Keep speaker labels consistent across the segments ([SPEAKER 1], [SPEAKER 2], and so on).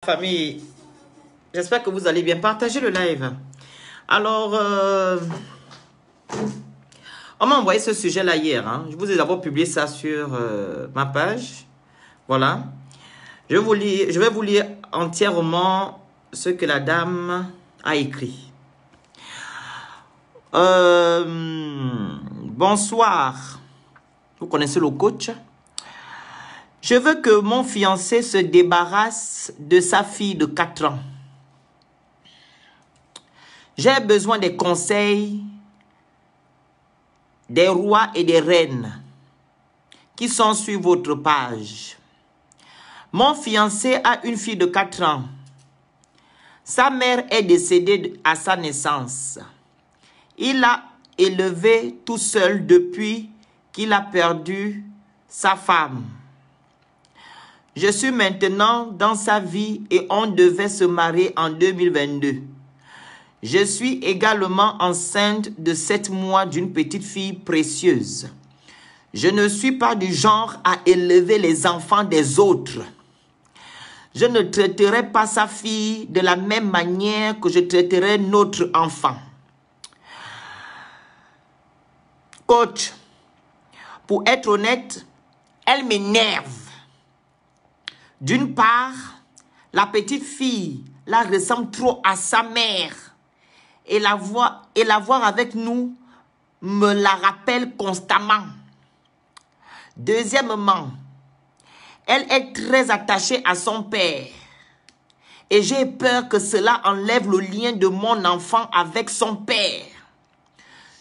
[SPEAKER 1] Famille, j'espère que vous allez bien. Partagez le live. Alors, on m'a envoyé ce sujet-là hier. Je vous ai d'abord publié ça sur ma page. Voilà. Je vais vous lire entièrement ce que la dame a écrit. Bonsoir. Vous connaissez le coach? Je veux que mon fiancé se débarrasse de sa fille de 4 ans. J'ai besoin des conseils des rois et des reines qui sont sur votre page. Mon fiancé a une fille de 4 ans. Sa mère est décédée à sa naissance. Il l'a élevée tout seul depuis qu'il a perdu sa femme. Je suis maintenant dans sa vie et on devait se marier en 2022. Je suis également enceinte de 7 mois d'une petite fille précieuse. Je ne suis pas du genre à élever les enfants des autres. Je ne traiterai pas sa fille de la même manière que je traiterai notre enfant. Coach, pour être honnête, elle m'énerve. D'une part, la petite fille la ressemble trop à sa mère et la voir avec nous me la rappelle constamment. Deuxièmement, elle est très attachée à son père et j'ai peur que cela enlève le lien de mon enfant avec son père.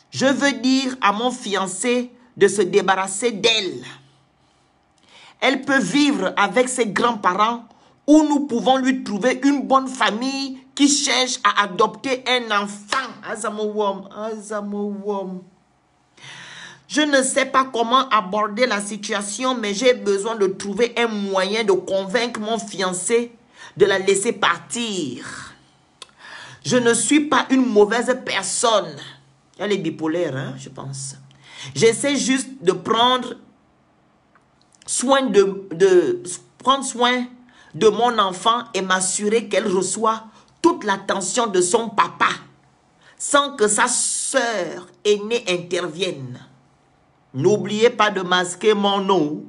[SPEAKER 1] Je veux dire à mon fiancé de se débarrasser d'elle. Elle peut vivre avec ses grands-parents ou nous pouvons lui trouver une bonne famille qui cherche à adopter un enfant. Je ne sais pas comment aborder la situation, mais j'ai besoin de trouver un moyen de convaincre mon fiancé de la laisser partir. Je ne suis pas une mauvaise personne. Elle est bipolaire, je pense. J'essaie juste de prendre soin de mon enfant et m'assurer qu'elle reçoit toute l'attention de son papa sans que sa sœur aînée intervienne. N'oubliez pas de masquer mon nom.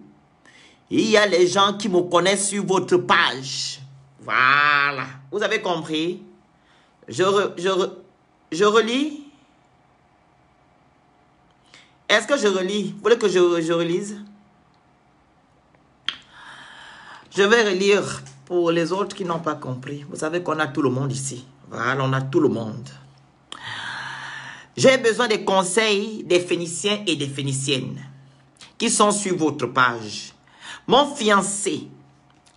[SPEAKER 1] Il y a les gens qui me connaissent sur votre page. Voilà. Vous avez compris? Je relis? Est-ce que je relis? Vous voulez que je relise? Je vais relire pour les autres qui n'ont pas compris. Vous savez qu'on a tout le monde ici. Voilà, on a tout le monde. J'ai besoin des conseils des Phéniciens et des Phéniciennes qui sont sur votre page. Mon fiancé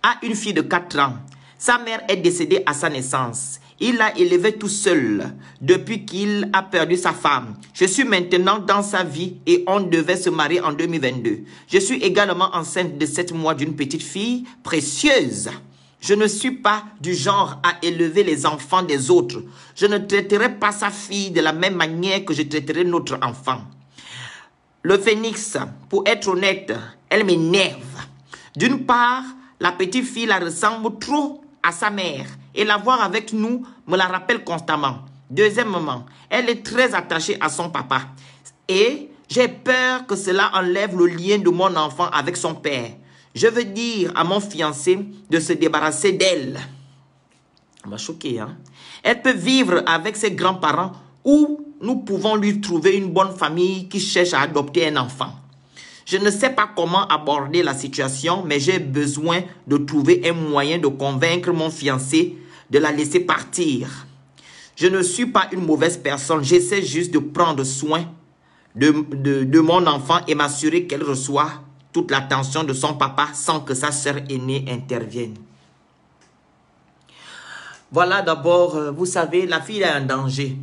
[SPEAKER 1] a une fille de 4 ans. Sa mère est décédée à sa naissance. Il l'a élevée tout seul depuis qu'il a perdu sa femme. Je suis maintenant dans sa vie et on devait se marier en 2022. Je suis également enceinte de 7 mois d'une petite fille précieuse. Je ne suis pas du genre à élever les enfants des autres. Je ne traiterai pas sa fille de la même manière que je traiterai notre enfant. Le phénix, pour être honnête, elle m'énerve. D'une part, la petite fille la ressemble trop à sa mère et la voir avec nous me la rappelle constamment. Deuxièmement, elle est très attachée à son papa et j'ai peur que cela enlève le lien de mon enfant avec son père. Je veux dire à mon fiancé de se débarrasser d'elle. Ça m'a choqué, Elle peut vivre avec ses grands-parents ou nous pouvons lui trouver une bonne famille qui cherche à adopter un enfant. Je ne sais pas comment aborder la situation, mais j'ai besoin de trouver un moyen de convaincre mon fiancé de la laisser partir. Je ne suis pas une mauvaise personne, j'essaie juste de prendre soin de mon enfant et m'assurer qu'elle reçoit toute l'attention de son papa sans que sa sœur aînée intervienne. Voilà d'abord, vous savez, la fille est en danger.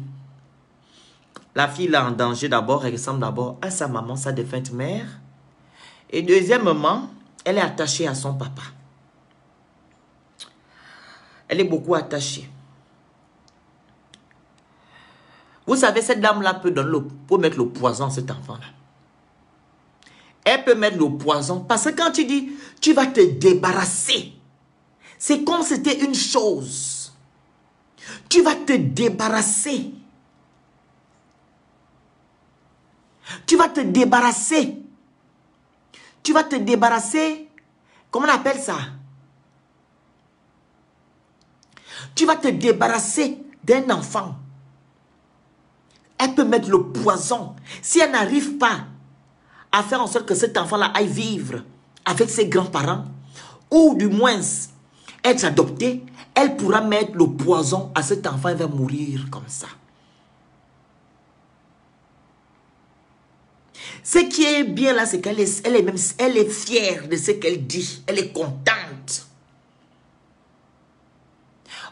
[SPEAKER 1] La fille est en danger d'abord, elle ressemble d'abord à sa maman, sa défunte mère. Et deuxièmement, elle est attachée à son papa. Elle est beaucoup attachée. Vous savez, cette dame-là peut mettre le poison à cet enfant-là. Elle peut mettre le poison parce que quand tu dis, tu vas te débarrasser, C'est comme si c'était une chose. Tu vas te débarrasser. Tu vas te débarrasser. Tu vas te débarrasser. Comment on appelle ça? Tu vas te débarrasser d'un enfant. Elle peut mettre le poison. Si elle n'arrive pas à faire en sorte que cet enfant-là aille vivre avec ses grands-parents, ou du moins être adopté, elle pourra mettre le poison à cet enfant, il va mourir comme ça. Ce qui est bien là, c'est qu'elle est fière de ce qu'elle dit. Elle est contente.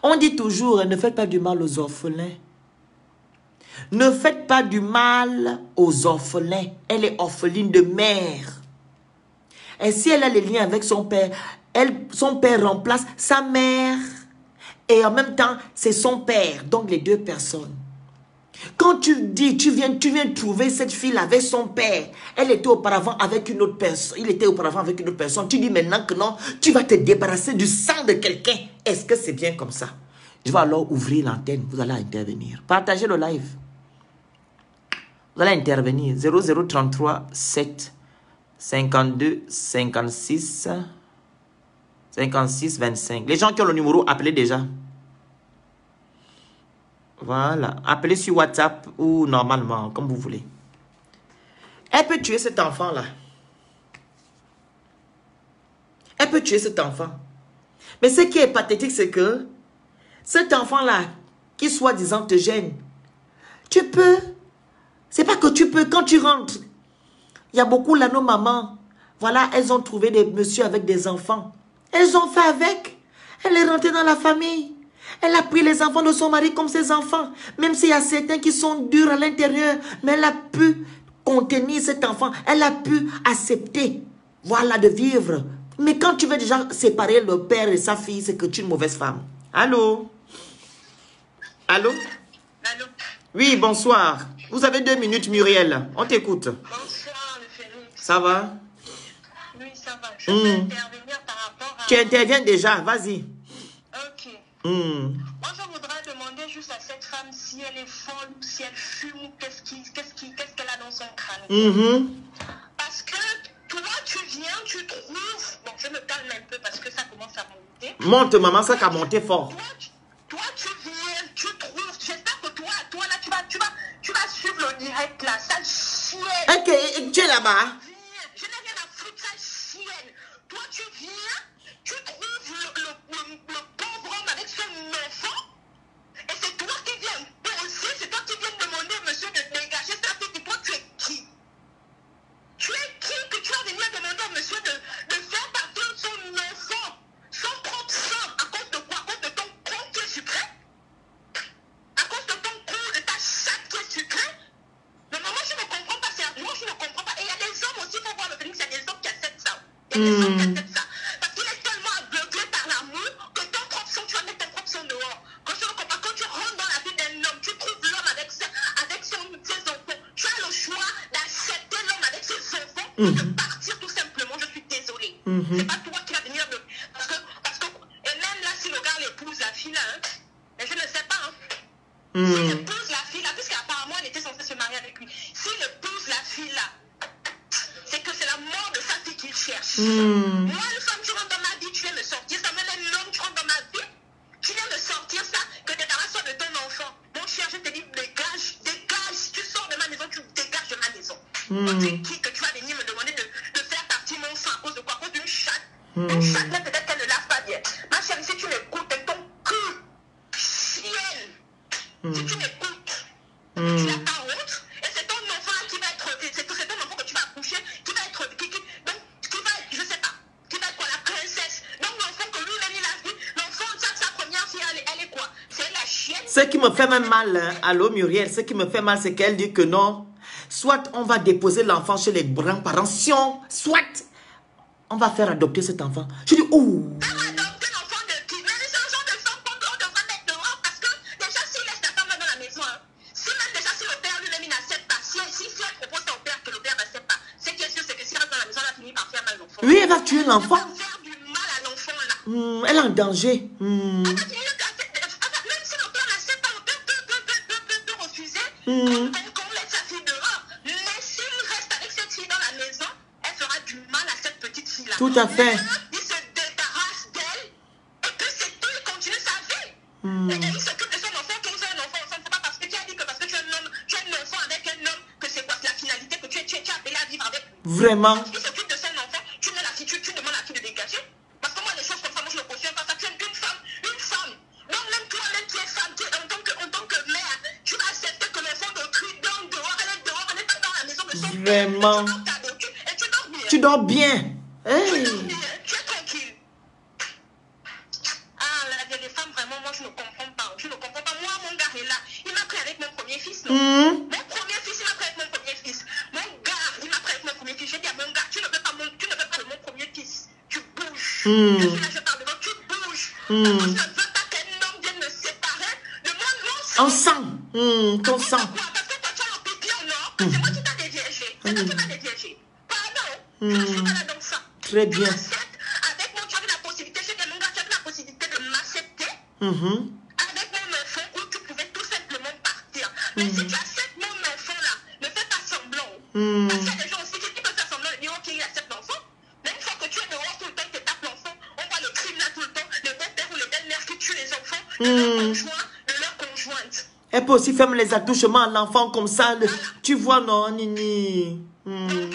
[SPEAKER 1] On dit toujours, ne faites pas du mal aux orphelins. Ne faites pas du mal aux orphelins. Elle est orpheline de mère. Et si elle a les liens avec son père, son père remplace sa mère. Et en même temps, c'est son père. Donc les deux personnes. Quand tu dis, tu viens trouver cette fille avec son père. Elle était auparavant avec une autre personne. Il était auparavant avec une autre personne. Tu dis maintenant que non, tu vas te débarrasser du sang de quelqu'un. Est-ce que c'est bien comme ça? Je vais alors ouvrir l'antenne. Vous allez intervenir. Partagez le live. Vous allez intervenir. 0033 7 52 56 56 25. Les gens qui ont le numéro, appelez déjà. Voilà. Appelez sur WhatsApp ou normalement, comme vous voulez. Elle peut tuer cet enfant-là. Elle peut tuer cet enfant. Mais ce qui est pathétique, c'est que cet enfant-là, qui soi-disant te gêne, tu peux. C'est pas que tu peux. Quand tu rentres, il y a beaucoup là, nos mamans. Voilà, elles ont trouvé des messieurs avec des enfants. Elles ont fait avec. Elle est rentrée dans la famille. Elle a pris les enfants de son mari comme ses enfants. Même s'il y a certains qui sont durs à l'intérieur. Mais elle a pu contenir cet enfant. Elle a pu accepter, voilà, de vivre. Mais quand tu veux déjà séparer le père et sa fille, c'est que tu es une mauvaise femme. Allô? Allô?
[SPEAKER 2] Allô?
[SPEAKER 1] Oui, bonsoir. Vous avez 2 minutes, Muriel. On t'écoute.
[SPEAKER 2] Bonsoir, le Félix.
[SPEAKER 1] Ça va?
[SPEAKER 2] Oui, ça va. Je peux intervenir par rapport à...
[SPEAKER 1] Tu interviens déjà, vas-y.
[SPEAKER 2] Ok.
[SPEAKER 1] Mm.
[SPEAKER 2] Moi, je voudrais demander juste à cette femme si elle est folle ou si elle fume ou qu'est-ce qu'elle a dans son crâne. Parce que toi, tu viens, tu trouves... Bon, je me calme un peu parce que ça commence à monter.
[SPEAKER 1] Monte, maman, ça a monté fort.
[SPEAKER 2] Toi, tu viens, tu trouves... J'espère que toi, là, tu vas suivre le direct, là. Ça chienne.
[SPEAKER 1] Ok, tu es là-bas.
[SPEAKER 2] Je n'ai rien à foutre, ça chienne. Toi, tu viens, tu trouves le pauvre homme avec son enfant, et c'est toi qui viens poser, c'est toi qui viens demander au monsieur de dégager sa fille. Toi, tu es qui? Tu es qui que tu vas venir demander au monsieur de faire partir son enfant, son propre sang, à cause de quoi? À cause de ton compte qui est sucré? À cause de ton compte, de ta chatte qui est sucrée? Mais maman, je ne comprends pas, sérieusement, je ne comprends pas. Et il y a des hommes aussi, il faut voir le Félix, il y a des hommes qui acceptent ça. Il y a des hommes qui acceptent ça. Parce qu'il est tellement aveuglé par l'amour que ton propre sang, tu vas mettre ton propre sang dehors. Quand je ne comprends pas, quand tu rentres dans la vie d'un homme, tu trouves l'homme avec ses enfants. Tu as le choix d'accepter l'homme avec ses enfants ou de partir tout simplement. Je suis désolée. C'est pas toi qui vas venir de... Parce que, et même là, si le gars l'épouse la fille là, hein, mais je ne sais pas, hein. S'il épouse la fille là, puisqu'apparemment elle était censée se marier avec lui, s'il épouse la fille là, c'est que c'est la mort de sa fille qu'il cherche. Moi, une femme, tu rentres dans ma vie, tu viens me sortir ça. Même un homme, tu rentres dans ma vie, tu viens me sortir ça, que débarrasse-toi de ton enfant. Mon cher, je te dis, dégage, tu sors de ma maison, tu dégages de ma maison. Toi, tu es qui que tu vas venir me demander de faire partir mon sang à cause de quoi? À cause d'une chatte. Une chatte, là, peut-être qu'elle ne lave pas bien. Ma chérie, si tu m'écoutes, ton cul, chienne. Si tu m'écoutes, tu n'as pas honte, et c'est ton enfant qui va être, c'est ton enfant que tu vas accoucher, qui va être, je sais pas, qui va être quoi, la princesse. Donc l'enfant que lui-même il a vu, l'enfant, sa première fille, elle est quoi? C'est la chienne.
[SPEAKER 1] Ce qui me fait même mal, hein, allô Muriel, ce qui me fait mal, c'est qu'elle dit que non, soit on va déposer l'enfant chez les grands-parents, soit on va faire adopter cet enfant. Je dis, ouh.
[SPEAKER 2] Adopter l'enfant de qui? Mais c'est le genre de femme qu'on devrait mettre dehors, parce que déjà s'il laisse ta femme dans la maison, hein, si même déjà si le père lui-même il n'accepte pas, si elle propose au père que le père n'accepte pas, ce qui est sûr c'est que s'il reste dans la maison, elle va finir par faire mal à l'enfant.
[SPEAKER 1] Oui, elle va tuer l'enfant.
[SPEAKER 2] Elle va faire du mal à l'enfant là.
[SPEAKER 1] Elle est en danger.
[SPEAKER 2] Même si l'auteur n'accepte pas, l'auteur peut refuser, qu'on laisse sa fille dehors. Mais s'il reste avec cette fille dans la maison, elle fera du mal à cette petite fille-là.
[SPEAKER 1] Tout à fait.
[SPEAKER 2] Il se débarrasse d'elle et puis c'est tout, il continue sa vie. Et il s'occupe de son enfant, que vous avez un enfant, c'est pas parce que tu as dit que parce que tu as un homme, tu as un enfant avec un homme, que c'est quoi la finalité que tu es appelé à vivre avec.
[SPEAKER 1] Vraiment.
[SPEAKER 2] Il s'occupe de son enfant, tu demandes à la fille de dégager. Parce que moi, les choses comme ça, moi je ne cautionne pas ça. Tu es une femme. Donc même toi-même, tu es femme, en tant que mère, tu vas accepter que l'enfant d'autrui dorme dehors, elle n'est pas dans la maison de son père.
[SPEAKER 1] Vraiment.
[SPEAKER 2] Et tu dors bien.
[SPEAKER 1] Tu dors bien. Hey.
[SPEAKER 2] Tu es tranquille. Ah, les femmes, vraiment, moi je ne comprends pas. Moi, mon gars est là. Il m'a pris avec mon premier fils, non? Mon premier fils, il m'a pris avec mon premier fils. Mon gars, il m'a pris avec mon premier fils. J'ai dit à mon gars, tu ne veux pas de mon premier fils. Tu bouges. Je suis là, je parle de toi, tu bouges. Parce que je ne veux pas qu'un homme vienne me séparer de mon sang.
[SPEAKER 1] Ton sang.
[SPEAKER 2] Parce que toi, tu as l'empire, non? C'est moi qui t'ai déviégé. C'est toi qui m'as déviégé. Pardon. Je ne suis pas là dans ça.
[SPEAKER 1] Très bien.
[SPEAKER 2] Avec moi, tu avais la possibilité, chez mon gars, tu avais la possibilité de m'accepter. Avec mon enfant, où tu pouvais tout simplement partir. Mais si tu acceptes mon enfant-là, ne fais pas semblant. Parce qu'il y a des gens aussi qui peuvent faire semblant et dire, ok, il accepte l'enfant. Mais une fois que tu es dehors tout le temps, tu tapes l'enfant, on voit le crime là tout le temps, les beaux-pères ou les belles-mères qui tuent les enfants de leur conjointe.
[SPEAKER 1] Elle peut aussi faire les attouchements à l'enfant comme ça. Tu vois, non, Nini.
[SPEAKER 2] Donc,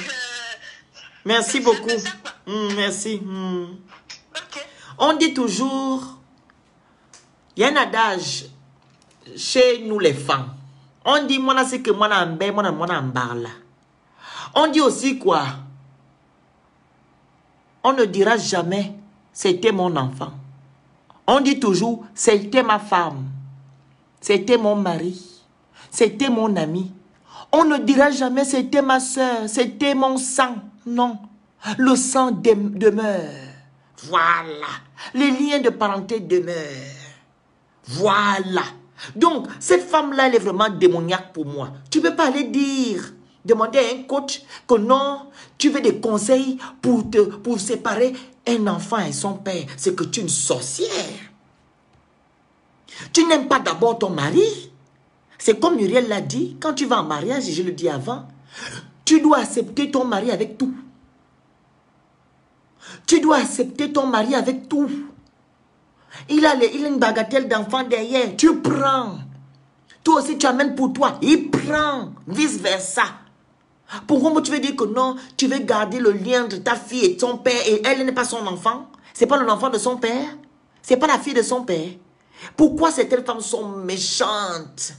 [SPEAKER 1] Merci beaucoup. Merci.
[SPEAKER 2] ok.
[SPEAKER 1] On dit toujours, il y a un adage chez nous les femmes. On dit, moi, c'est que moi, là. On dit aussi quoi? On ne dira jamais, c'était mon enfant. On dit toujours, c'était ma femme. C'était mon mari. C'était mon ami. On ne dira jamais, c'était ma soeur. C'était mon sang. Non. Le sang demeure. Voilà. Les liens de parenté demeurent. Voilà. Donc, cette femme-là, elle est vraiment démoniaque pour moi. Tu ne peux pas aller demander à un coach que non, tu veux des conseils pour séparer un enfant et son père. C'est que tu es une sorcière. Tu n'aimes pas d'abord ton mari. C'est comme Muriel l'a dit, quand tu vas en mariage, et je le dis avant, tu dois accepter ton mari avec tout. Tu dois accepter ton mari avec tout. Il a une bagatelle d'enfant derrière. Tu prends. Toi aussi, tu amènes pour toi. Il prend. Vice versa. Pourquoi tu veux dire que non, tu veux garder le lien entre ta fille et ton père et elle n'est pas son enfant? C'est pas l'enfant de son père? C'est pas la fille de son père? Pourquoi certaines femmes sont méchantes?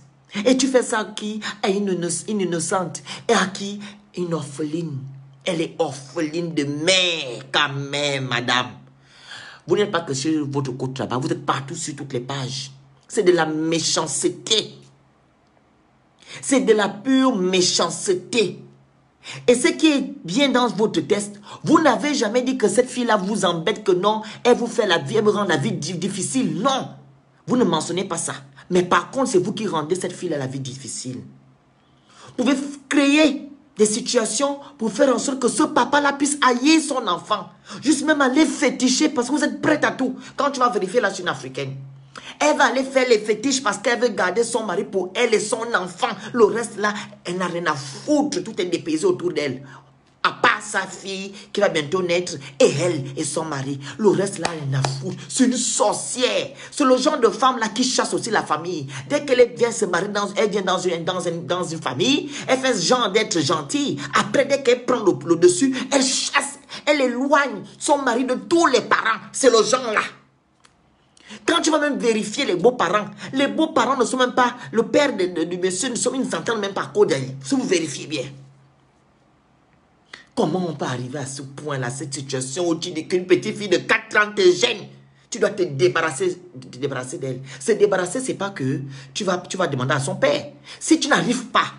[SPEAKER 1] Et tu fais ça à qui? À une innocente. Et à qui? Une orpheline. Elle est orpheline de mère quand même, madame. Vous n'êtes pas que sur votre côté là-bas, vous êtes partout sur toutes les pages. C'est de la méchanceté. C'est de la pure méchanceté. Et ce qui est bien dans votre test, vous n'avez jamais dit que cette fille-là vous embête, que non, elle vous fait la vie, elle vous rend la vie difficile. Non, vous ne mentionnez pas ça. Mais par contre, c'est vous qui rendez cette fille-là la vie difficile. Vous pouvez créer des situations pour faire en sorte que ce papa-là puisse haïr son enfant. Juste même aller féticher parce que vous êtes prête à tout. Quand tu vas vérifier la Sud-Africaine, elle va aller faire les fétiches parce qu'elle veut garder son mari pour elle et son enfant. Le reste là, elle n'a rien à foutre. Tout est dépaysé autour d'elle. À part sa fille qui va bientôt naître et elle et son mari. Le reste là, elle n'a foutre. C'est une sorcière. C'est le genre de femme là qui chasse aussi la famille. Dès qu'elle vient se marier, elle vient dans une famille, elle fait ce genre d'être gentille. Après, dès qu'elle prend le dessus, elle chasse, elle éloigne son mari de tous les parents. C'est le genre là. Quand tu vas même vérifier les beaux-parents ne sont même pas, le père du monsieur, ils ne s'entendent même pas qu'au dernier. Si vous vérifiez bien. Comment on peut arriver à ce point-là, cette situation où tu dis qu'une petite fille de 4 ans te gêne? Tu dois te débarrasser d'elle. Se débarrasser, c'est pas que tu vas demander à son père. Si tu n'arrives pas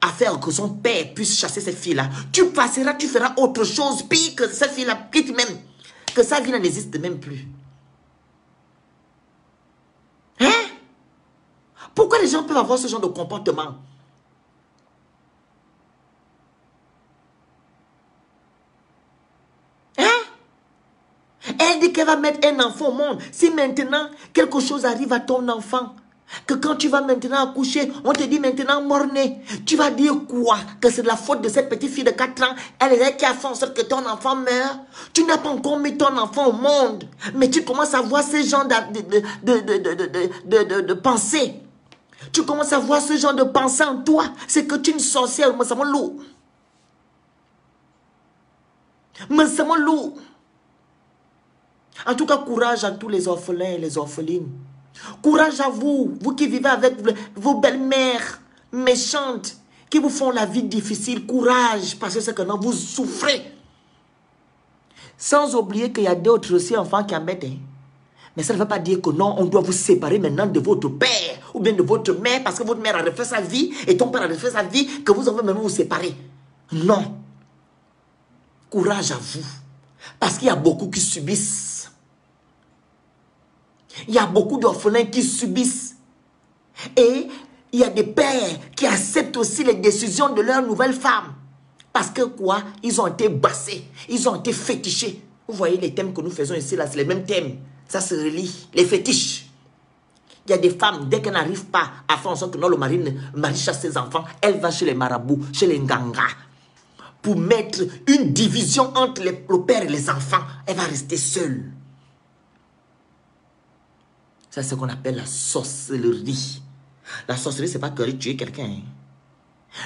[SPEAKER 1] à faire que son père puisse chasser cette fille-là, tu feras autre chose pire que cette fille-là, quitte même, que sa vie n'existe même plus. Hein? Pourquoi les gens peuvent avoir ce genre de comportement? Elle dit qu'elle va mettre un enfant au monde. Si maintenant, quelque chose arrive à ton enfant, que quand tu vas maintenant accoucher, on te dit maintenant mort-né, tu vas dire quoi? Que c'est de la faute de cette petite fille de 4 ans, elle est là qui a fait en sorte que ton enfant meurt. Tu n'as pas encore mis ton enfant au monde, mais tu commences à voir ce genre de pensée. Tu commences à voir ce genre de pensée en toi. C'est que tu es une sorcière, mais c'est mon loup. Mais c'est mon loup. En tout cas, courage à tous les orphelins et les orphelines. Courage à vous, vous qui vivez avec vos belles-mères méchantes, qui vous font la vie difficile. Courage, parce que c'est que non, vous souffrez. Sans oublier qu'il y a d'autres aussi enfants qui en mettent. Hein. Mais ça ne veut pas dire que non, on doit vous séparer maintenant de votre père ou bien de votre mère parce que votre mère a refait sa vie et ton père a refait sa vie, que vous allez même vous séparer. Non. Courage à vous. Parce qu'il y a beaucoup qui subissent. Il y a beaucoup d'orphelins qui subissent. Et il y a des pères qui acceptent aussi les décisions de leur nouvelle femme. Parce que quoi? Ils ont été bassés. Ils ont été fétichés. Vous voyez les thèmes que nous faisons ici, là, c'est les mêmes thèmes. Ça se relie. Les fétiches. Il y a des femmes, dès qu'elles n'arrivent pas à faire en sorte que non, le mari chasse ses enfants, elle va chez les marabouts, chez les ngangas, pour mettre une division entre le père et les enfants. Elle va rester seule. C'est ce qu'on appelle la sorcellerie. La sorcellerie, ce n'est pas que tuer quelqu'un. Hein.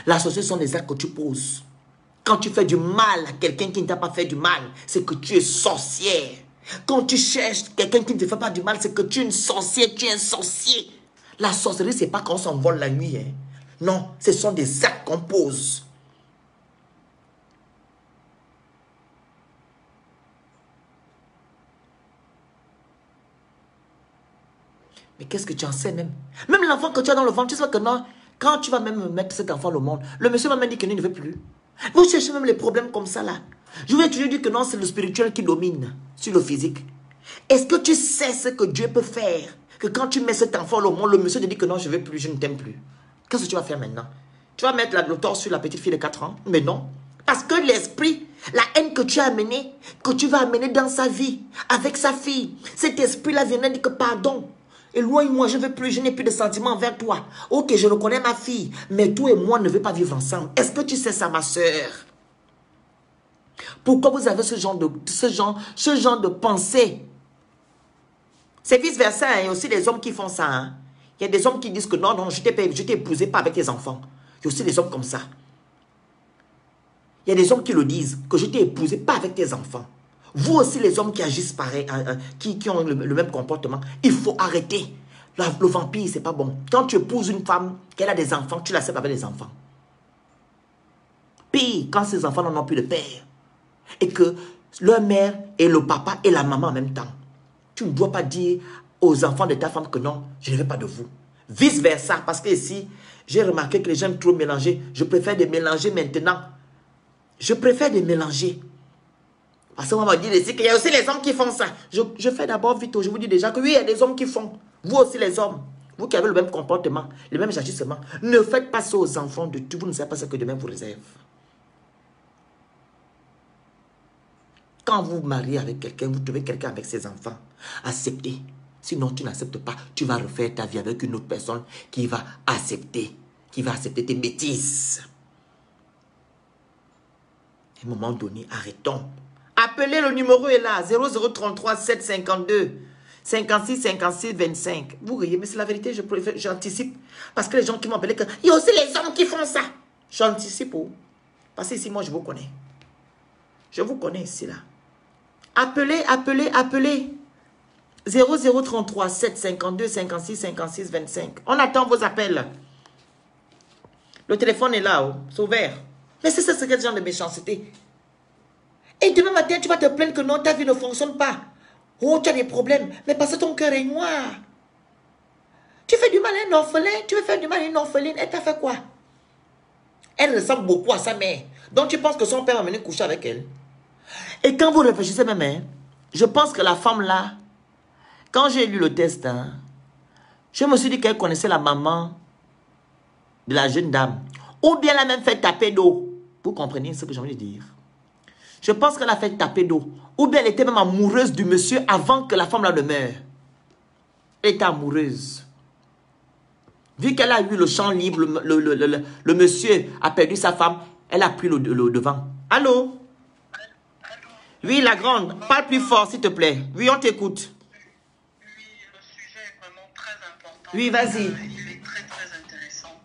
[SPEAKER 1] La sorcellerie, sont des actes que tu poses. Quand tu fais du mal à quelqu'un qui ne t'a pas fait du mal, c'est que tu es sorcière. Quand tu cherches quelqu'un qui ne te fait pas du mal, c'est que tu es une sorcière, tu es un sorcier. La sorcellerie, ce n'est pas qu'on s'envole la nuit. Hein. Non, ce sont des actes qu'on pose. Mais qu'est-ce que tu en sais même? Même l'enfant que tu as dans le ventre, tu sais que non, quand tu vas même mettre cet enfant au monde, le monsieur va même dire qu'il ne veut plus. Vous cherchez même les problèmes comme ça là. Je vais toujours dire que non, c'est le spirituel qui domine sur le physique. Est-ce que tu sais ce que Dieu peut faire? Que quand tu mets cet enfant au monde, le monsieur te dit que non, je ne veux plus, je ne t'aime plus. Qu'est-ce que tu vas faire maintenant? Tu vas mettre le torse sur la petite fille de 4 ans? Mais non. Parce que l'esprit, la haine que tu as amenée, que tu vas amener dans sa vie, avec sa fille, cet esprit-là vient dire que pardon. Éloigne-moi, je ne veux plus, je n'ai plus de sentiments envers toi. Ok, je reconnais ma fille, mais toi et moi ne veut pas vivre ensemble. Est-ce que tu sais ça, ma soeur? Pourquoi vous avez ce genre de pensée? C'est vice-versa, il y a aussi des hommes qui font ça. Hein. Il y a des hommes qui disent que non, non, je t'ai épousé pas avec tes enfants. Il y a aussi des hommes comme ça. Il y a des hommes qui le disent, que je t'ai épousé pas avec tes enfants. Vous aussi, les hommes qui agissent pareil, qui ont le même comportement, il faut arrêter. Le vampire, c'est pas bon. Quand tu épouses une femme, qu'elle a des enfants, tu l'acceptes avec des enfants. Pire, quand ces enfants n'en ont plus de père, et que leur mère et le papa et la maman en même temps, tu ne dois pas dire aux enfants de ta femme que non, je ne veux pas de vous. Vice versa, parce que ici, j'ai remarqué que les gens aiment trop mélanger. Je préfère de mélanger maintenant. Je préfère de mélanger. Parce qu'on va dire ici qu'il y a aussi les hommes qui font ça. Je fais d'abord vite, je vous dis déjà que oui, il y a des hommes qui font. Vous aussi les hommes. Vous qui avez le même comportement, le même agissement. Ne faites pas ça aux enfants de tout. Vous ne savez pas ce que demain vous réserve. Quand vous vous mariez avec quelqu'un, vous trouvez quelqu'un avec ses enfants. Acceptez. Sinon, tu n'acceptes pas. Tu vas refaire ta vie avec une autre personne qui va accepter. Qui va accepter tes bêtises. À un moment donné, arrêtons. Appelez, le numéro est là, 0033 752 56 56 25. Vous riez, mais c'est la vérité, j'anticipe. Parce que les gens qui m'ont appelé, il y a aussi les hommes qui font ça. J'anticipe. Parce que ici, moi, je vous connais. Je vous connais ici, là. Appelez, appelez, appelez. 0033 752 56 56 25. On attend vos appels. Le téléphone est là, oh. C'est ouvert. Mais c'est ce genre de méchanceté. Et demain matin, tu vas te plaindre que non, ta vie ne fonctionne pas. Oh, tu as des problèmes. Mais parce que ton cœur est noir. Tu fais du mal à un orphelin. Tu veux faire du mal à une orpheline. Elle t'a fait quoi? Elle ressemble beaucoup à sa mère. Donc tu penses que son père va venir coucher avec elle. Et quand vous réfléchissez même, hein, je pense que la femme là, quand j'ai lu le test, hein, je me suis dit qu'elle connaissait la maman de la jeune dame. Ou bien elle a même fait taper d'eau. Vous comprenez ce que j'ai envie de dire? Je pense qu'elle a fait taper d'eau. Ou bien elle était même amoureuse du monsieur avant que la femme là ne meure. Elle était amoureuse. Vu qu'elle a eu le champ libre, le monsieur a perdu sa femme, elle a pris le devant. Allô? Oui, la grande. Parle plus fort, s'il te plaît. Oui, on t'écoute.
[SPEAKER 2] Oui, le sujet est vraiment très important.
[SPEAKER 1] Oui, vas-y.
[SPEAKER 2] Il est très, très intéressant.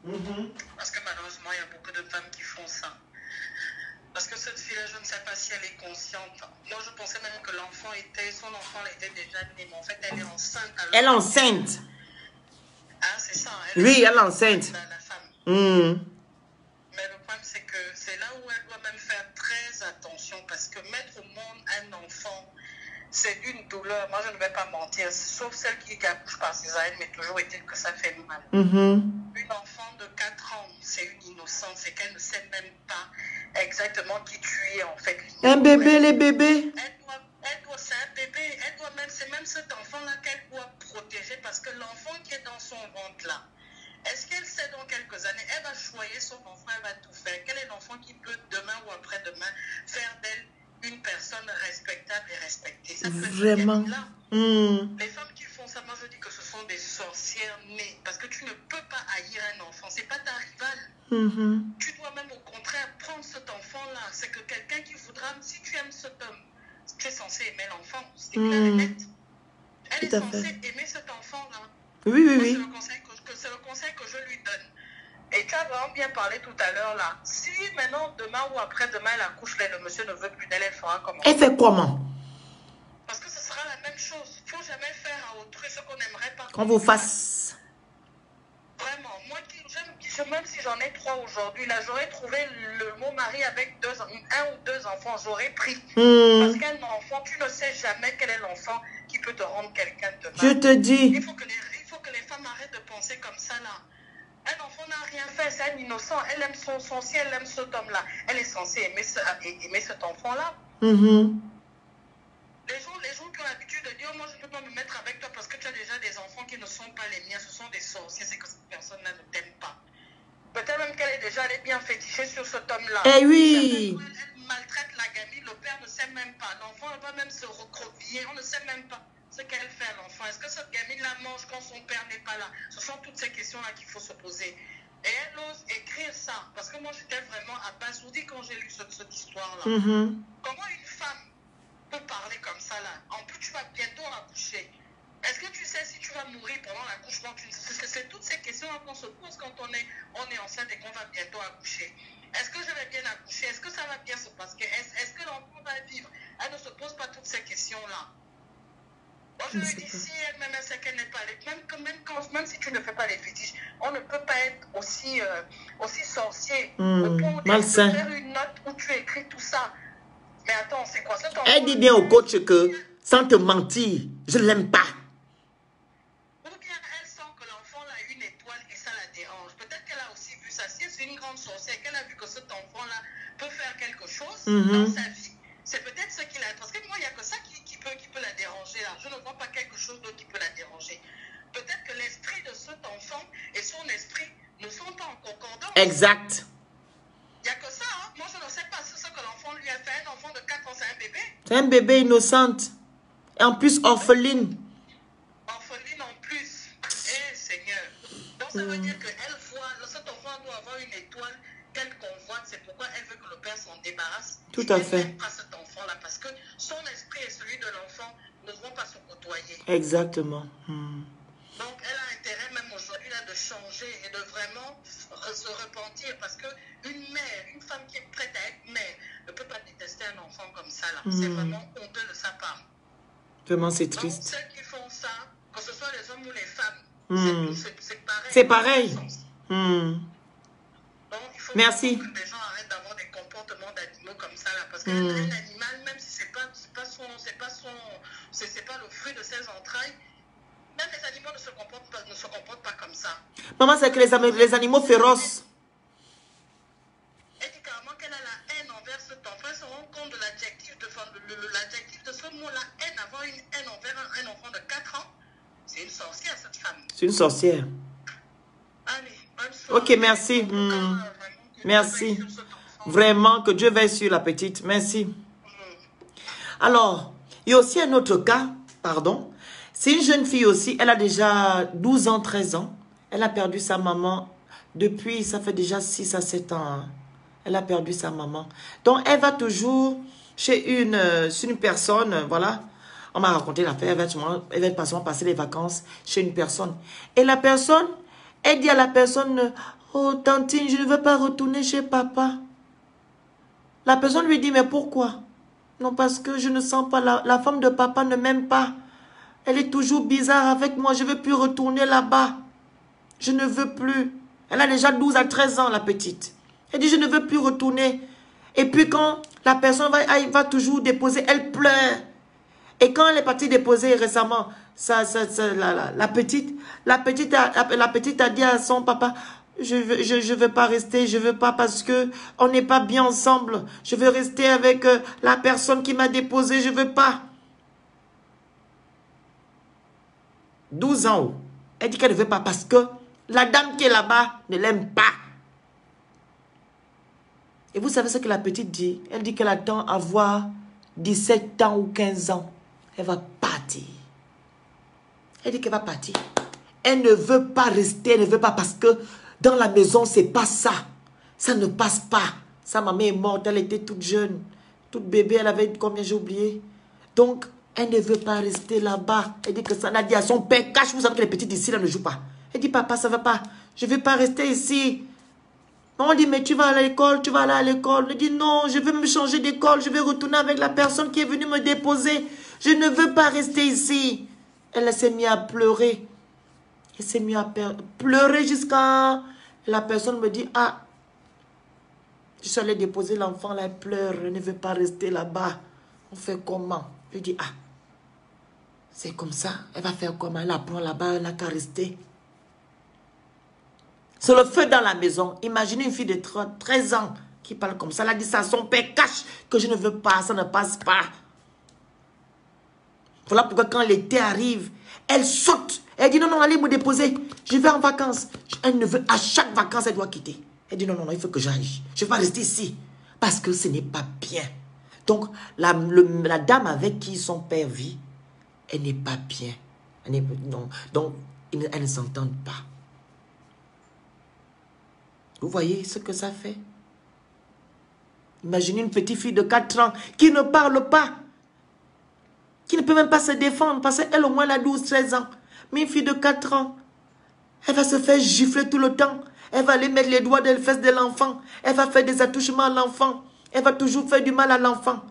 [SPEAKER 2] Parce que malheureusement, il y a beaucoup de femmes qui font ça. Parce que cette fille-là, je ne sais pas si elle est consciente. Moi, je pensais même que son enfant était déjà né. Mais en fait, elle est enceinte.
[SPEAKER 1] Elle est enceinte.
[SPEAKER 2] Ah, c'est ça.
[SPEAKER 1] Oui, elle est enceinte.
[SPEAKER 2] La femme. Mais le problème, c'est que c'est là où elle doit même faire très attention. Parce que mettre au monde un enfant, c'est d'une douleur. Moi, je ne vais pas mentir. Sauf celle qui accouche par césarienne, mais toujours est-il que ça fait mal. Une enfant de 4 ans, c'est une innocence. C'est qu'elle ne sait même pas exactement qui tu es, en fait.
[SPEAKER 1] Un bébé, les bébés.
[SPEAKER 2] C'est un bébé. C'est même cet enfant-là qu'elle doit protéger. Parce que l'enfant qui est dans son ventre-là, est-ce qu'elle sait dans quelques années, elle va choyer son enfant, elle va tout faire. Quel est l'enfant qui peut demain ou après-demain faire d'elle une personne respectable et respectée? Ça peut
[SPEAKER 1] Vraiment.
[SPEAKER 2] là. Les femmes qui font ça, moi je dis que ce sont des sorcières nées. Parce que tu ne peux pas haïr un enfant, c'est pas ta rivale. Tu dois même au contraire prendre cet enfant-là. C'est que quelqu'un qui voudra, si tu aimes cet homme, tu es censé aimer l'enfant. C'est clair et net. Elle est censée aimer cet enfant-là.
[SPEAKER 1] Oui.
[SPEAKER 2] C'est le conseil que je lui donne. Et tu as vraiment bien parlé tout à l'heure là. Si maintenant, demain ou après-demain, elle accouche, le monsieur ne veut plus d'elle, elle fera comment?
[SPEAKER 1] Elle fait comment?
[SPEAKER 2] Parce que ce sera la même chose. Il ne faut jamais faire à autrui ce qu'on n'aimerait pas.
[SPEAKER 1] Qu'on vous fasse.
[SPEAKER 2] Vraiment. Moi, même si j'en ai 3 aujourd'hui, là, j'aurais trouvé mon mari avec 1 ou 2 enfants. J'aurais pris. Parce qu'un enfant, tu ne sais jamais quel est l'enfant qui peut te rendre quelqu'un de mal.
[SPEAKER 1] Je te dis.
[SPEAKER 2] Il faut que les femmes arrêtent de penser comme ça, là. Un enfant n'a rien fait, c'est un innocent. Elle aime son ciel, elle aime cet homme-là. Elle est censée aimer cet enfant-là. Les gens qui ont l'habitude de dire, moi je ne peux pas me mettre avec toi parce que tu as déjà des enfants qui ne sont pas les miens, ce sont des sorciers, c'est que cette personne-là ne t'aime pas. Peut-être même qu'elle est déjà allée bien fétichée sur cet homme-là.
[SPEAKER 1] Eh oui.
[SPEAKER 2] Elle maltraite la gamine, le père ne sait même pas. L'enfant va même se recroqueviller, on ne sait même pas ce qu'elle fait à l'enfant. Est-ce que cette gamine-là mange quand son père n'est pas là? Ce sont toutes ces questions-là qu'il faut se poser. Et elle ose écrire ça. Parce que moi, j'étais vraiment abasourdie quand j'ai lu cette histoire-là. Comment une femme peut parler comme ça, là? En plus, tu vas bientôt accoucher. Est-ce que tu sais si tu vas mourir pendant l'accouchement? C'est toutes ces questions-là qu'on se pose quand on est enceinte et qu'on va bientôt accoucher. Est-ce que je vais bien accoucher? Est-ce que ça va bien se passer? Est-ce que l'enfant va vivre? Elle ne se pose pas toutes ces questions-là. Moi, je lui dis, si elle-même elle sait qu'elle n'est pas même si tu ne fais pas les fétiches, on ne peut pas être aussi sorcier au point de faire une note où tu écris tout ça. Mais attends, c'est quoi ça?
[SPEAKER 1] Elle dit bien au coach que, sans te mentir, je ne l'aime pas.
[SPEAKER 2] Ou bien elle sent que l'enfant a une étoile et ça la dérange. Peut-être qu'elle a aussi vu ça. Si c'est une grande sorcière, qu'elle a vu que cet enfant-là peut faire quelque chose dans sa vie, c'est peut-être ce qu'il a. Parce que moi, il n'y a que ça qui peut la déranger là. Je ne vois pas quelque chose d'autre qui peut la déranger. Peut-être que l'esprit de cet enfant et son esprit ne sont pas en concordance.
[SPEAKER 1] Exact.
[SPEAKER 2] Il n'y a que ça. Hein? Moi, je ne sais pas ce que l'enfant lui a fait. Un enfant de 4 ans, c'est un bébé.
[SPEAKER 1] C'est un bébé innocente. Et en plus, orpheline.
[SPEAKER 2] Orpheline en plus. Eh, Seigneur. Donc, ça veut dire qu'elle voit, cet enfant doit avoir une étoile qu'elle convoite. C'est pourquoi elle veut que le père s'en débarrasse.
[SPEAKER 1] Tout à fait.
[SPEAKER 2] Elle n'aime pas cet enfant-là parce que son esprit et celui de l'enfant ne vont pas se côtoyer.
[SPEAKER 1] Exactement.
[SPEAKER 2] Donc, elle a intérêt même aujourd'hui là de changer et de vraiment se repentir parce qu'une mère, une femme qui est prête à être mère, ne peut pas détester un enfant comme ça là. C'est vraiment honteux de sa part.
[SPEAKER 1] Vraiment, c'est
[SPEAKER 2] Donc,
[SPEAKER 1] triste.
[SPEAKER 2] ceux qui font ça, que ce soit les hommes ou les femmes, c'est pareil.
[SPEAKER 1] C'est pareil.
[SPEAKER 2] Donc, il faut
[SPEAKER 1] Merci.
[SPEAKER 2] que les gens arrêtent d'avoir des comportements d'animaux comme ça là. Parce qu'un animal, même si c'est pas le fruit de ses entrailles, même les animaux ne se comportent pas comme ça.
[SPEAKER 1] Maman, c'est que les animaux féroces.
[SPEAKER 2] Elle dit carrément qu'elle a la haine envers cet enfant. Elle se rend compte de l'adjectif de ce mot-là, haine, avoir une haine envers un enfant de 4 ans. C'est une sorcière, cette femme.
[SPEAKER 1] C'est une sorcière.
[SPEAKER 2] Allez, bonne soirée.
[SPEAKER 1] Ok, merci. Merci. Vraiment que Dieu veille sur la petite. Merci. Alors, il y a aussi un autre cas, pardon. C'est une jeune fille aussi, elle a déjà 12 ans, 13 ans. Elle a perdu sa maman depuis, ça fait déjà 6 à 7 ans. Hein. Elle a perdu sa maman. Donc, elle va toujours chez une personne, voilà. On m'a raconté l'affaire, elle va passer les vacances chez une personne. Et la personne, elle dit à la personne, oh, tantine, je ne veux pas retourner chez papa. La personne lui dit, mais pourquoi? Non, parce que je ne sens pas, la femme de papa ne m'aime pas. Elle est toujours bizarre avec moi, je ne veux plus retourner là-bas. Je ne veux plus. Elle a déjà 12 à 13 ans, la petite. Elle dit, je ne veux plus retourner. Et puis quand la personne va toujours déposer, elle pleure. Et quand elle est partie déposer récemment, la petite a dit à son papa, je veux pas rester, je veux pas parce que on n'est pas bien ensemble. Je veux rester avec la personne qui m'a déposé, je veux pas. 12 ans. Elle dit qu'elle ne veut pas parce que la dame qui est là-bas ne l'aime pas. Et vous savez ce que la petite dit? Elle dit qu'elle attend avoir 17 ans ou 15 ans. Elle va partir. Elle dit qu'elle va partir. Elle ne veut pas rester, elle ne veut pas parce que dans la maison, c'est pas ça. Ça ne passe pas. Sa maman est morte, elle était toute jeune. Toute bébé, elle avait combien, j'ai oublié. Donc, elle ne veut pas rester là-bas. Elle dit que ça n'a dit à son père, cache, vous savez que les petites ici, là, ne jouent pas. Elle dit, papa, ça ne va pas. Je ne veux pas rester ici. On dit, mais tu vas à l'école, tu vas aller à l'école. Elle dit, non, je veux me changer d'école. Je vais retourner avec la personne qui est venue me déposer. Je ne veux pas rester ici. Elle s'est mise à pleurer. Elle s'est mise à pleurer jusqu'à... La personne me dit, ah, je suis allée déposer l'enfant, là, elle pleure. Elle ne veut pas rester là-bas. On fait comment? Je dis, ah, c'est comme ça. Elle va faire comment? Elle apprend là-bas, elle n'a qu'à rester. C'est le feu dans la maison. Imaginez une fille de 13 ans qui parle comme ça. Elle a dit ça à son père, cache que je ne veux pas, ça ne passe pas. Voilà pourquoi quand l'été arrive, elle saute. Elle dit non, non, allez me déposer. Je vais en vacances. Elle ne veut, à chaque vacances, elle doit quitter. Elle dit non, non, non, il faut que j'aille. Je ne vais pas rester ici. Parce que ce n'est pas bien. Donc, la dame avec qui son père vit, elle n'est pas bien. Non, donc, elles ne s'entendent pas. Vous voyez ce que ça fait? Imaginez une petite fille de 4 ans qui ne parle pas. Qui ne peut même pas se défendre parce qu'elle au moins elle a 12-13 ans. Mais une fille de 4 ans, elle va se faire gifler tout le temps. Elle va aller mettre les doigts dans les fesses de l'enfant. Elle va faire des attouchements à l'enfant. Elle va toujours faire du mal à l'enfant.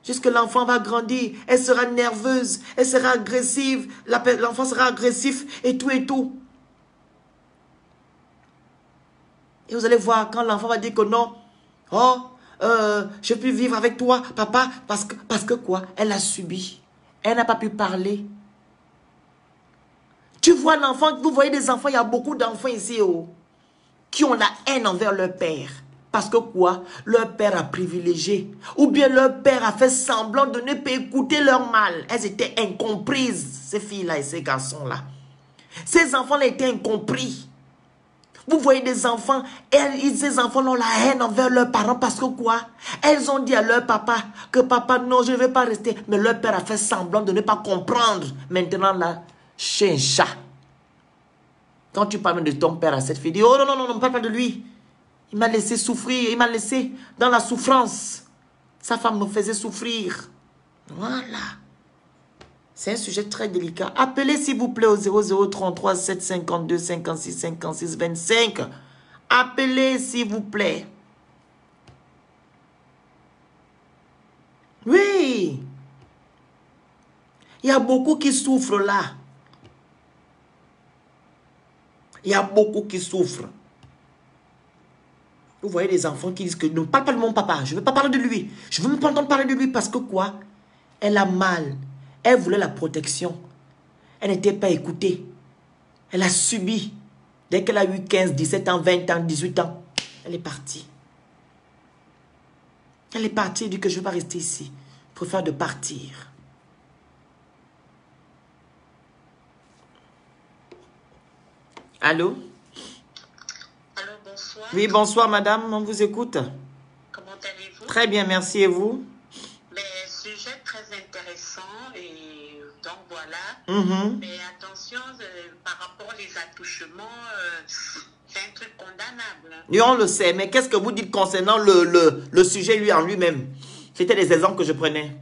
[SPEAKER 1] Jusque l'enfant va grandir. Elle sera nerveuse. Elle sera agressive. L'enfant sera agressif et tout et tout. Et vous allez voir quand l'enfant va dire que non. Oh, je peux vivre avec toi, papa. Parce que quoi? Elle a subi. Elle n'a pas pu parler. Tu vois l'enfant, vous voyez des enfants, il y a beaucoup d'enfants ici qui ont la haine envers leur père. Parce que quoi? Leur père a privilégié. Ou bien leur père a fait semblant de ne pas écouter leur mal. Elles étaient incomprises, ces filles-là et ces garçons-là. Ces enfants-là étaient incompris. Vous voyez des enfants, ces enfants ont la haine envers leurs parents parce que quoi? Elles ont dit à leur papa que papa, non, je ne vais pas rester. Mais leur père a fait semblant de ne pas comprendre. Maintenant, là, chez un chat. Quand tu parles de ton père à cette fille, dis, oh non, non, non, ne parle pas de lui. Il m'a laissé souffrir, il m'a laissé dans la souffrance. Sa femme me faisait souffrir. Voilà. C'est un sujet très délicat. Appelez s'il vous plaît au 0033 752 56 56 25. Appelez s'il vous plaît. Oui. Il y a beaucoup qui souffrent là. Il y a beaucoup qui souffrent. Vous voyez des enfants qui disent que ne parle pas de mon papa. Je ne veux pas parler de lui. Je ne veux même pas entendre parler de lui parce que quoi? Elle a mal. Elle voulait la protection. Elle n'était pas écoutée. Elle a subi. Dès qu'elle a eu 15, 17 ans, 20 ans, 18 ans, elle est partie. Elle est partie. Elle dit que je ne veux pas rester ici. Je préfère de partir. Allô?
[SPEAKER 2] Allô, bonsoir.
[SPEAKER 1] Oui, bonsoir madame. On vous écoute.
[SPEAKER 2] Comment allez-vous?
[SPEAKER 1] Très bien, merci. Et vous?
[SPEAKER 2] Mais sujet très Mais attention, par rapport aux attouchements, c'est un truc condamnable.
[SPEAKER 1] Oui, on le sait, mais qu'est-ce que vous dites concernant le sujet lui en lui-même? C'était des exemples que je prenais.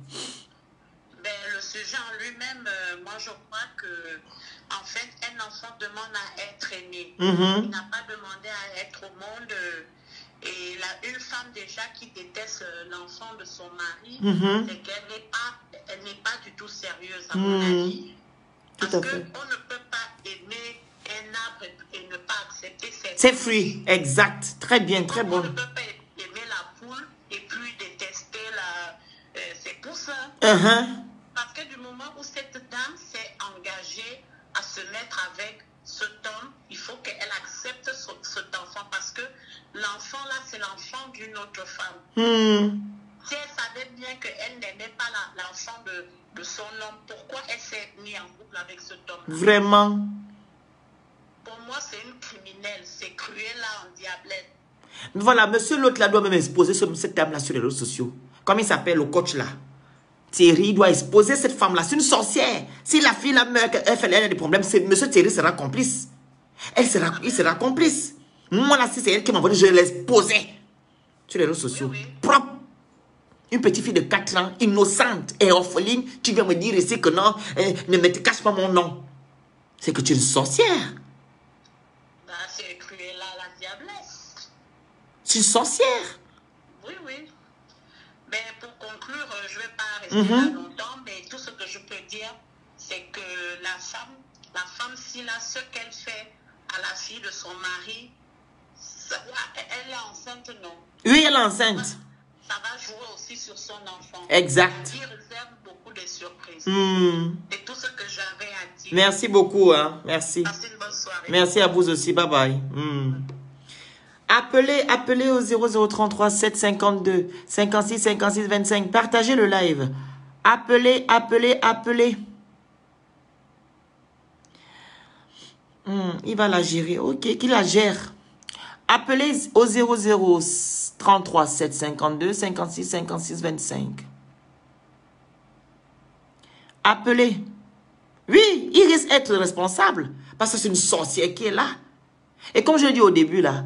[SPEAKER 2] Ben, le sujet en lui-même, moi je crois que, en fait, un enfant demande à être aimé. Il n'a pas demandé à être au monde. Et une femme déjà qui déteste l'enfant de son mari, c'est qu'elle n'est pas du tout sérieuse, à mon avis. Parce qu'on ne peut pas aimer un arbre et ne pas accepter ses
[SPEAKER 1] fruits. Exact. Très bien, très bon.
[SPEAKER 2] On ne peut pas aimer la poule et puis détester ses poussins. Parce que du moment où cette dame s'est engagée à se mettre avec cet homme, il faut qu'elle accepte cet enfant parce que l'enfant là, c'est l'enfant d'une autre femme. Si elle savait bien qu'elle n'aimait pas l'enfant de son homme, pourquoi elle s'est mise en couple avec cet homme?
[SPEAKER 1] Vraiment?
[SPEAKER 2] Pour moi, c'est une criminelle, c'est cruel là en diablesse.
[SPEAKER 1] Voilà, monsieur l'autre là doit même exposer cette dame là sur les réseaux sociaux. Comme il s'appelle, le coach là. Thierry doit exposer cette femme là, c'est une sorcière. Si la fille là meurt, elle a des problèmes, monsieur Thierry sera complice. Il sera complice. Moi là, si c'est elle qui m'a envoyé, je vais l'exposer sur les réseaux sociaux. Propre. Une petite fille de 4 ans, innocente et orpheline, tu viens me dire ici que non, ne me cache pas mon nom. C'est que tu es une sorcière.
[SPEAKER 2] Bah, c'est cruel là, la diablesse.
[SPEAKER 1] C'est une sorcière.
[SPEAKER 2] Oui, oui. Mais pour conclure, je ne vais pas rester là longtemps, mais tout ce que je peux dire, c'est que la femme, si là, ce qu'elle fait à la fille de son mari, elle est enceinte, non?
[SPEAKER 1] Oui, elle est enceinte.
[SPEAKER 2] Ça va jouer aussi sur son enfant.
[SPEAKER 1] Exact.
[SPEAKER 2] Il réserve beaucoup de surprises. C'est tout ce que j'avais à dire.
[SPEAKER 1] Merci beaucoup. Hein. Merci.
[SPEAKER 2] Passez une bonne soirée.
[SPEAKER 1] Merci à vous aussi. Bye bye. Appelez au 0033 752 56 56 25. Partagez le live. Appelez. Il va la gérer. Ok, qu'il la gère. Appelez au 0033 752 56 56 25. Appelez. Oui, il risque d'être responsable. Parce que c'est une sorcière qui est là. Et comme je l'ai dit au début là,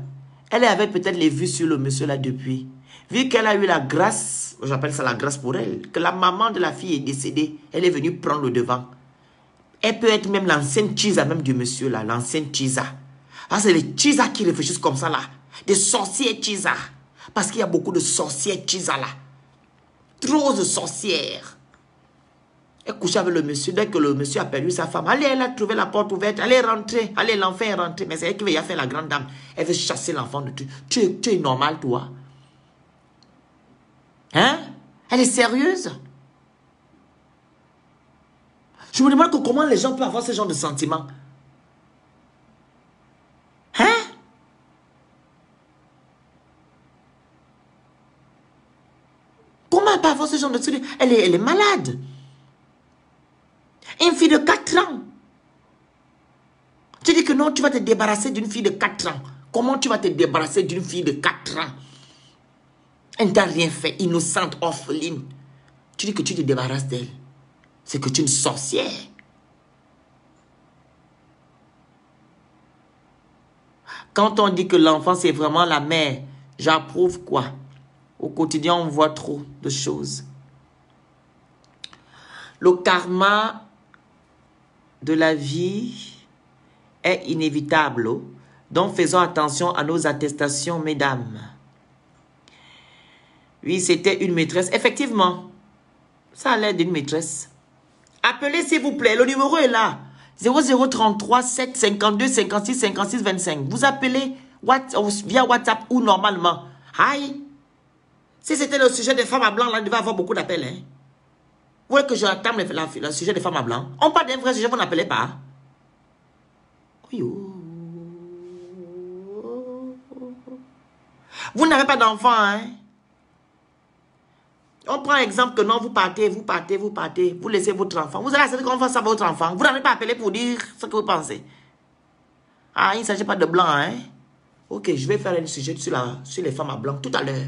[SPEAKER 1] elle avait peut-être les vues sur le monsieur là depuis. Vu qu'elle a eu la grâce, j'appelle ça la grâce pour elle, que la maman de la fille est décédée, elle est venue prendre le devant. Elle peut être même l'ancienne Chisa même du monsieur là, l'ancienne Chisa. Ah, c'est les Chisa qui réfléchissent comme ça là. Des sorcières Chisa. Parce qu'il y a beaucoup de sorcières Chisa là. Trop de sorcières. Elle couchait avec le monsieur. Dès que le monsieur a perdu sa femme, allez, elle a trouvé la porte ouverte. Allez, rentrer. Allez, l'enfant est rentré. Mais c'est elle qui veut y faire la grande dame. Elle veut chasser l'enfant de tu. Tu es normal, toi. Hein? Elle est sérieuse? Je me demande comment les gens peuvent avoir ce genre de sentiments. Hein? Comment elle peut avoir ce genre de truc? Elle est malade. Une fille de 4 ans. Tu dis que non, tu vas te débarrasser d'une fille de 4 ans. Comment tu vas te débarrasser d'une fille de 4 ans? Elle ne t'a rien fait, innocente, orpheline. Tu dis que tu te débarrasses d'elle. C'est que tu es une sorcière. Quand on dit que l'enfant, c'est vraiment la mère, j'approuve quoi? Au quotidien, on voit trop de choses. Le karma de la vie est inévitable. Donc, faisons attention à nos attestations, mesdames. Oui, c'était une maîtresse. Effectivement, ça a l'air d'une maîtresse. Appelez, s'il vous plaît. Le numéro est là. 0033 752 56 56 25. Vous appelez via WhatsApp ou normalement. Aïe. Si c'était le sujet des femmes à blanc, là, il devait avoir beaucoup d'appels. Hein. Vous voulez que je entame le sujet des femmes à blanc? On parle d'un vrai sujet, vous n'appelez pas. Oui, oh. Vous n'avez pas d'enfant, hein? On prend exemple que non, vous partez. Vous laissez votre enfant. Vous allez accepter qu'on fasse ça à votre enfant. Vous n'avez pas appelé pour dire ce que vous pensez. Ah, il ne s'agit pas de blanc, hein? Ok, je vais faire un sujet sur les femmes à blanc tout à l'heure.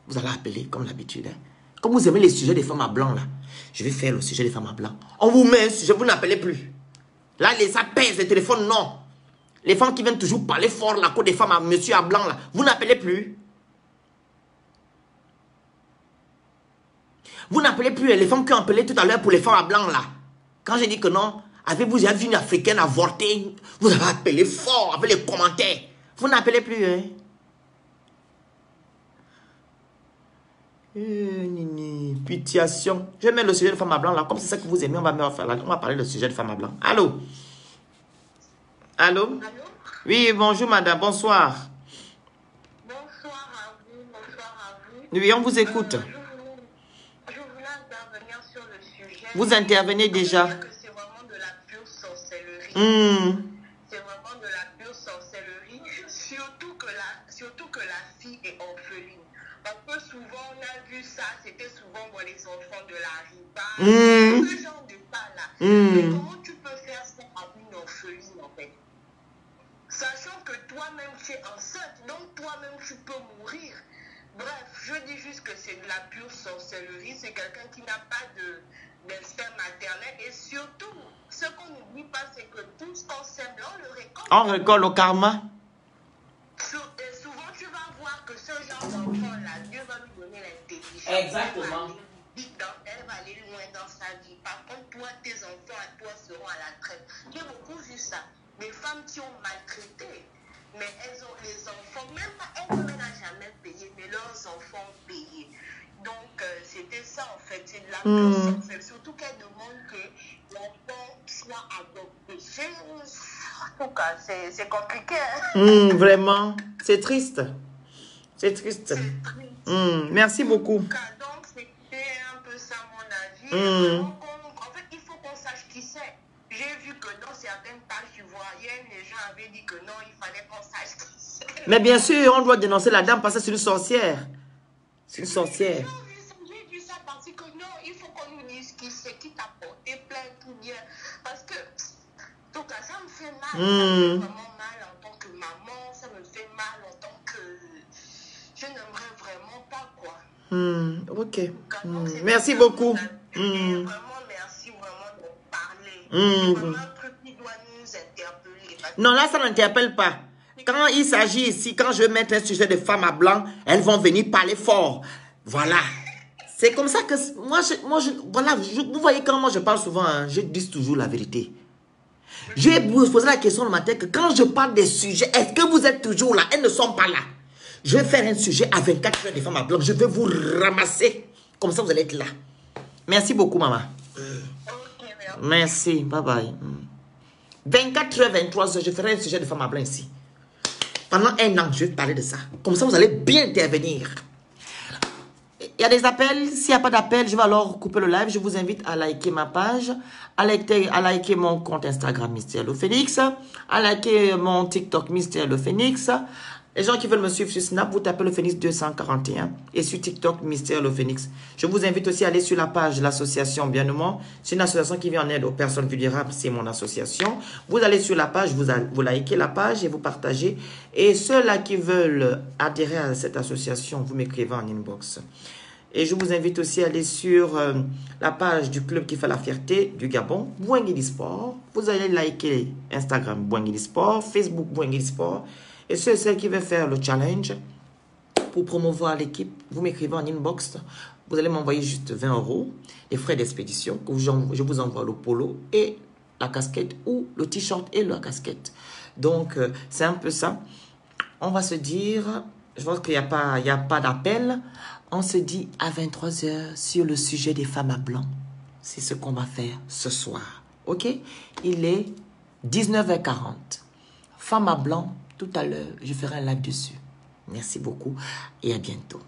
[SPEAKER 1] Vous allez appeler comme d'habitude. Hein? Comme vous aimez les sujets des femmes à blanc, là, je vais faire le sujet des femmes à blanc. On vous met un sujet, vous n'appelez plus. Là, ça pèse les téléphones, non. Les femmes qui viennent toujours parler fort, la côte des femmes à monsieur à blanc, là, vous n'appelez plus. Vous n'appelez plus les femmes qui ont appelé tout à l'heure pour les femmes à blanc, là. Quand j'ai dit que non, avez-vous déjà vu une Africaine avorter? Vous avez appelé fort avec les commentaires. Vous n'appelez plus, hein. Pitiation. Je vais mettre le sujet de femme à blanc là. Comme c'est ça que vous aimez, on va parler du sujet de femme à blanc. Allô? Allô?
[SPEAKER 2] Allô?
[SPEAKER 1] Oui, bonjour madame, bonsoir.
[SPEAKER 2] Bonsoir à vous, bonsoir à vous.
[SPEAKER 1] Oui, on vous écoute.
[SPEAKER 2] Je voulais intervenir sur le sujet.
[SPEAKER 1] Vous intervenez déjà.
[SPEAKER 2] Que c'est vraiment de la pure sorcellerie. C'est vraiment de la pure sorcellerie. Surtout que la fille est orpheline. Parce que souvent, on a vu ça, c'était souvent pour les enfants de la riba. Ce genre de pas-là. Mais comment tu peux faire ça à une orpheline, en fait? Sachant que toi-même, tu es enceinte, donc toi-même, tu peux mourir. Bref, je dis juste que c'est de la pure sorcellerie. C'est quelqu'un qui n'a pas d'instinct maternel. Et surtout, ce qu'on n'oublie pas, c'est que tout ce qu'on sème, on le récolte.
[SPEAKER 1] On récolte le karma.
[SPEAKER 2] Et souvent, tu vas voir que ce genre d'enfant-là, Dieu va lui donner l'intelligence.
[SPEAKER 1] Exactement.
[SPEAKER 2] Elle va aller loin dans sa vie. Par contre, toi, tes enfants à toi seront à la traite. J'ai beaucoup vu ça. Des femmes qui ont maltraité, mais elles ont les enfants, même elle-même n'a jamais payé, mais leurs enfants ont payé. Donc, c'était ça en fait, c'est de la pure sorcellerie. Surtout qu'elle demande que l'enfant soit adopté. En tout cas, c'est compliqué. Hein?
[SPEAKER 1] Vraiment, c'est triste. C'est triste.
[SPEAKER 2] C'est triste.
[SPEAKER 1] Merci beaucoup.
[SPEAKER 2] Donc, c'était un peu ça mon avis. En fait, il faut qu'on sache qui c'est. J'ai vu que dans certaines pages ivoiriennes, les gens avaient dit que non, il fallait qu'on sache qui c'est.
[SPEAKER 1] Mais bien sûr, on doit dénoncer la dame parce que c'est une sorcière. C'est une sorcière.
[SPEAKER 2] J'ai vu ça parce que non, il faut qu'on nous dise qui c'est, qui t'a porté plainte ou bien. Parce que, en tout cas, ça me fait mal. Ça me fait vraiment mal en tant que maman. Ça me fait mal en tant que... Je n'aimerais vraiment pas, quoi.
[SPEAKER 1] Ok. Merci beaucoup.
[SPEAKER 2] Vraiment, merci vraiment de parler. C'est vraiment un truc qui doit nous interpeller.
[SPEAKER 1] Non, là, ça n'interpelle pas. Quand il s'agit ici, quand je vais mettre un sujet de femmes à blanc, elles vont venir parler fort. Voilà. C'est comme ça que... Voilà, vous voyez quand moi je parle souvent, hein, je dis toujours la vérité. Je vais vous poser la question le matin que quand je parle des sujets, est-ce que vous êtes toujours là? Elles ne sont pas là. Je vais faire un sujet à 24 heures des femmes à blanc. Je vais vous ramasser. Comme ça, vous allez être là. Merci beaucoup, maman. Merci. Bye bye. 24 heures, 23 heures, je ferai un sujet de femmes à blanc ici. Pendant un an, je vais parler de ça. Comme ça, vous allez bien intervenir. Il y a des appels. S'il n'y a pas d'appel, je vais alors couper le live. Je vous invite à liker ma page, à liker mon compte Instagram Mystère Le Phénix, à liker mon TikTok Mystère Le Phénix. Les gens qui veulent me suivre sur Snap, vous tapez Le Phénix 241 et sur TikTok Mystère Le Phénix. Je vous invite aussi à aller sur la page de l'association Bien-Aimant. C'est une association qui vient en aide aux personnes vulnérables. C'est mon association. Vous allez sur la page, vous likez la page et vous partagez. Et ceux-là qui veulent adhérer à cette association, vous m'écrivez en inbox. Et je vous invite aussi à aller sur la page du club qui fait la fierté du Gabon, Bouengui Sport. Vous allez liker Instagram Bouengui Sport, Facebook Bouengui Sport. Et ceux et celles qui veulent faire le challenge pour promouvoir l'équipe, vous m'écrivez en inbox. Vous allez m'envoyer juste 20 €, les frais d'expédition. Je vous envoie le polo et la casquette ou le t-shirt et la casquette. Donc, c'est un peu ça. On va se dire, je pense qu'il n'y a pas d'appel. On se dit à 23 h sur le sujet des femmes à blanc. C'est ce qu'on va faire ce soir. OK? Il est 19 h 40. Femmes à blanc, tout à l'heure, je ferai un live dessus. Merci beaucoup et à bientôt.